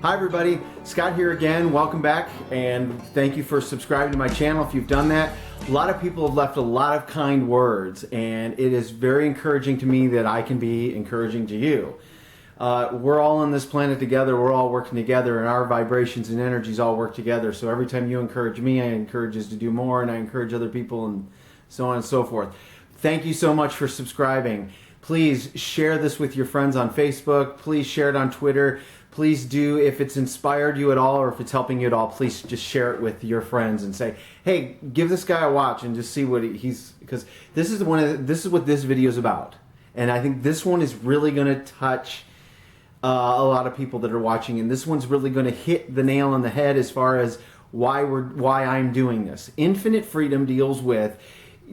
Hi everybody, Scott here again. Welcome back and thank you for subscribing to my channel if you've done that. A lot of people have left a lot of kind words and it is very encouraging to me that I can be encouraging to you. We're all on this planet together, we're all working together, and our vibrations and energies all work together. So every time you encourage me, I encourage us to do more, and I encourage other people, and so on and so forth. Thank you so much for subscribing. Please share this with your friends on Facebook. Please share it on Twitter. Please do, if it's inspired you at all or if it's helping you at all, please just share it with your friends and say, hey, give this guy a watch and just see what he's, because this is what this video is about. And I think this one is really going to touch a lot of people that are watching, and this one's really going to hit the nail on the head as far as why I'm doing this. Infinite Freedom deals with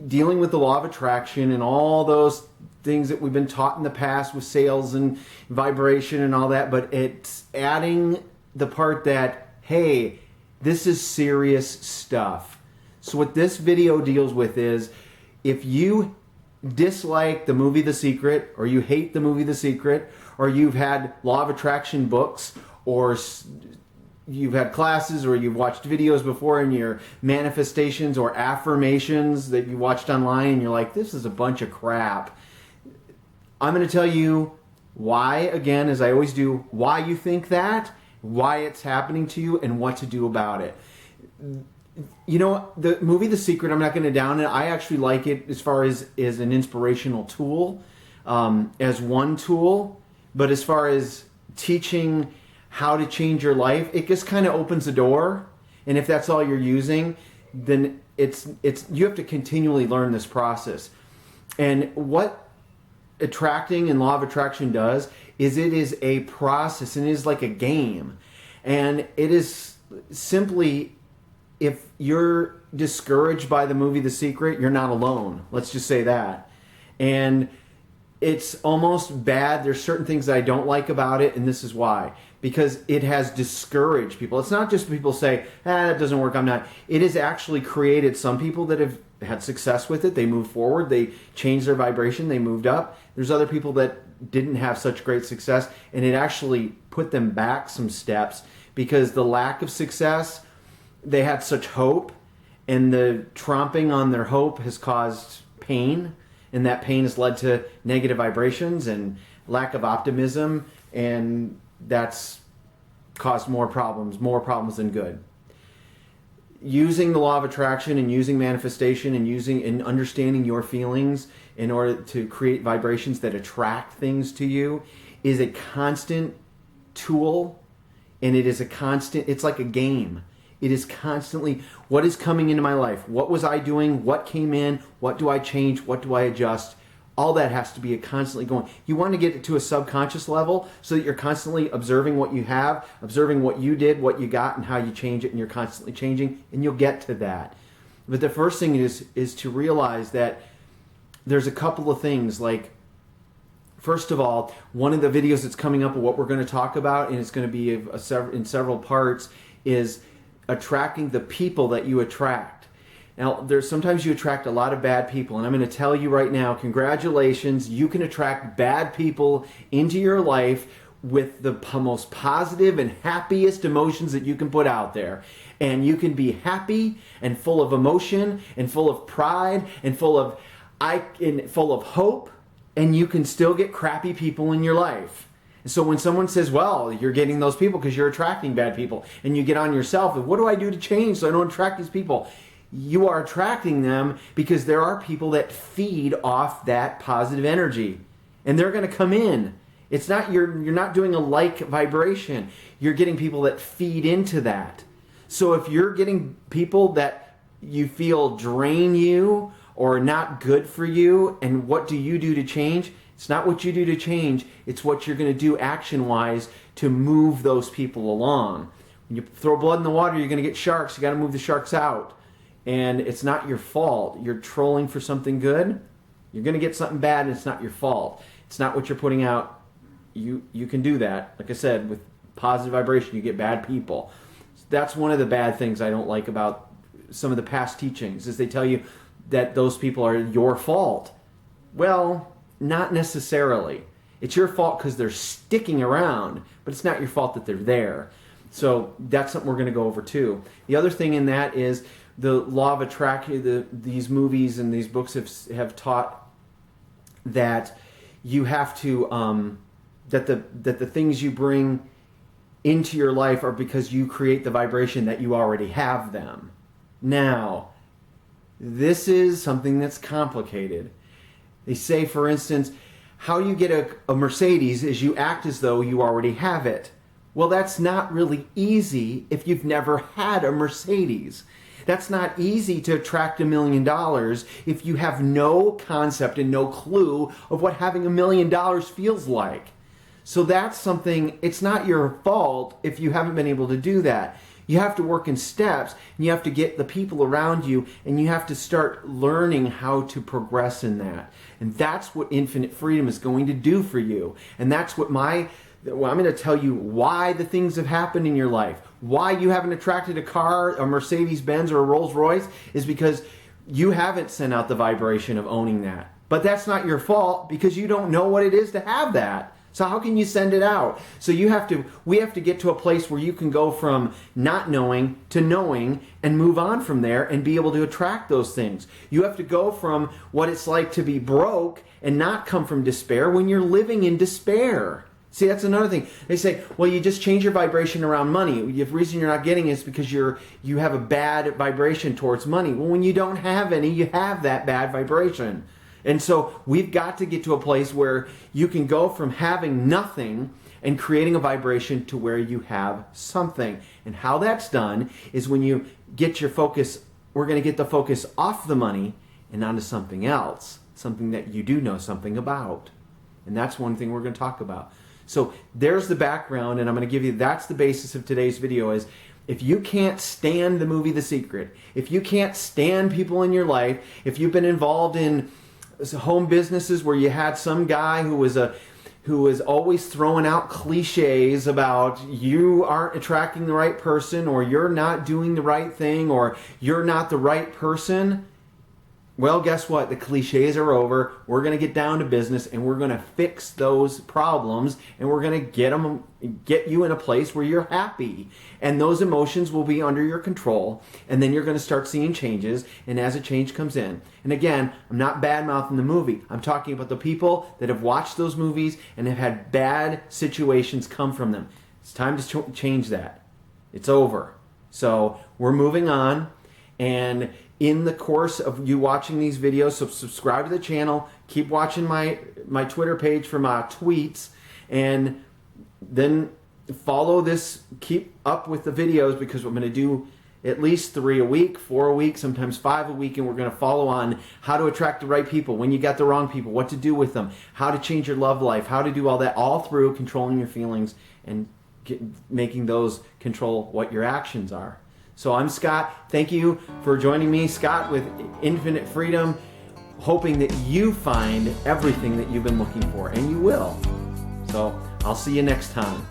dealing with the law of attraction and all those things that we've been taught in the past with sales and vibration and all that, but it's adding the part that, hey, this is serious stuff. So what this video deals with is, if you dislike the movie The Secret, or you hate the movie The Secret, or you've had law of attraction books, or you've had classes, or you've watched videos before in your manifestations or affirmations that you watched online and you're like, this is a bunch of crap. I'm going to tell you why, again, as I always do, why you think that, why it's happening to you, and what to do about it. You know, the movie The Secret, I'm not going to down it. I actually like it as far as an inspirational tool, as one tool. But as far as teaching how to change your life, it just kind of opens the door. And if that's all you're using, then you have to continually learn this process. And what attracting and law of attraction does is it is a process, and it is like a game. And it is simply, if you're discouraged by the movie The Secret, you're not alone. Let's just say that. And it's almost bad. There's certain things that I don't like about it, and this is why. Because it has discouraged people. It's not just people say, that doesn't work, I'm not. It has actually created some people that have had success with it. They moved forward, they changed their vibration, they moved up. There's other people that didn't have such great success, and it actually put them back some steps, because the lack of success, they had such hope, and the tromping on their hope has caused pain, and that pain has led to negative vibrations and lack of optimism, and that's caused more problems than good. Using the law of attraction and using manifestation and understanding your feelings in order to create vibrations that attract things to you is a constant tool, and it's like a game. It is constantly, what is coming into my life? What was I doing? What came in? What do I change? What do I adjust? All that has to be constantly going. You want to get it to a subconscious level so that you're constantly observing what you have, observing what you did, what you got, and how you change it, and you're constantly changing, and you'll get to that. But the first thing is to realize that there's a couple of things. Like, first of all, one of the videos that's coming up of what we're going to talk about, and it's going to be in several parts, is attracting the people that you attract. Now, sometimes you attract a lot of bad people, and I'm going to tell you right now, congratulations, you can attract bad people into your life with the most positive and happiest emotions that you can put out there. And you can be happy and full of emotion and full of pride and full of hope, and you can still get crappy people in your life. So when someone says, well, you're getting those people because you're attracting bad people, and you get on yourself, and what do I do to change so I don't attract these people? You are attracting them because there are people that feed off that positive energy, and they're going to come in. It's not you're not doing a like vibration. You're getting people that feed into that. So if you're getting people that you feel drain you or not good for you, and what do you do to change? It's not what you do to change, it's what you're going to do action-wise to move those people along. When you throw blood in the water, you're going to get sharks. You got to move the sharks out. And it's not your fault. You're trolling for something good, you're going to get something bad, and it's not your fault. It's not what you're putting out. You can do that. Like I said, with positive vibration, you get bad people. That's one of the bad things I don't like about some of the past teachings, is they tell you that those people are your fault. Well, not necessarily. It's your fault because they're sticking around, but it's not your fault that they're there. So that's something we're going to go over too. The other thing in that is the law of attraction. These movies and these books have taught that you have to that the things you bring into your life are because you create the vibration that you already have them. Now, this is something that's complicated. They say, for instance, how you get a Mercedes is you act as though you already have it. Well, that's not really easy if you've never had a Mercedes. That's not easy to attract $1 million if you have no concept and no clue of what having $1 million feels like. So that's something, it's not your fault if you haven't been able to do that. You have to work in steps, and you have to get the people around you, and you have to start learning how to progress in that. And that's what Infinite Freedom is going to do for you. And that's what I'm going to tell you why the things have happened in your life. Why you haven't attracted a car, a Mercedes-Benz or a Rolls-Royce, is because you haven't sent out the vibration of owning that. But that's not your fault because you don't know what it is to have that. So how can you send it out? So we have to get to a place where you can go from not knowing to knowing and move on from there and be able to attract those things. You have to go from what it's like to be broke and not come from despair when you're living in despair. See, that's another thing. They say, well, you just change your vibration around money. The reason you're not getting it is because you have a bad vibration towards money. Well, when you don't have any, you have that bad vibration. And so we've got to get to a place where you can go from having nothing and creating a vibration to where you have something. And how that's done is when you get your focus, we're going to get the focus off the money and onto something else, something that you do know something about. And that's one thing we're going to talk about. So there's the background, and I'm going to give you, that's the basis of today's video is, if you can't stand the movie The Secret, if you can't stand people in your life, if you've been involved in home businesses where you had some guy who was always throwing out cliches about you aren't attracting the right person, or you're not doing the right thing, or you're not the right person, well, guess what? The cliches are over. We're going to get down to business, and we're going to fix those problems, and we're going to get you in a place where you're happy. And those emotions will be under your control, and then you're going to start seeing changes, and as a change comes in. And again, I'm not bad-mouthing the movie. I'm talking about the people that have watched those movies and have had bad situations come from them. It's time to change that. It's over. So we're moving on, and in the course of you watching these videos, so subscribe to the channel, keep watching my Twitter page for my tweets, and then follow this, keep up with the videos, because I'm going to do at least 3 a week, 4 a week, sometimes 5 a week, and we're going to follow on how to attract the right people, when you got the wrong people, what to do with them, how to change your love life, how to do all that, all through controlling your feelings and making those control what your actions are. So I'm Scott. Thank you for joining me, Scott, with Infinite Freedom, hoping that you find everything that you've been looking for, and you will. So I'll see you next time.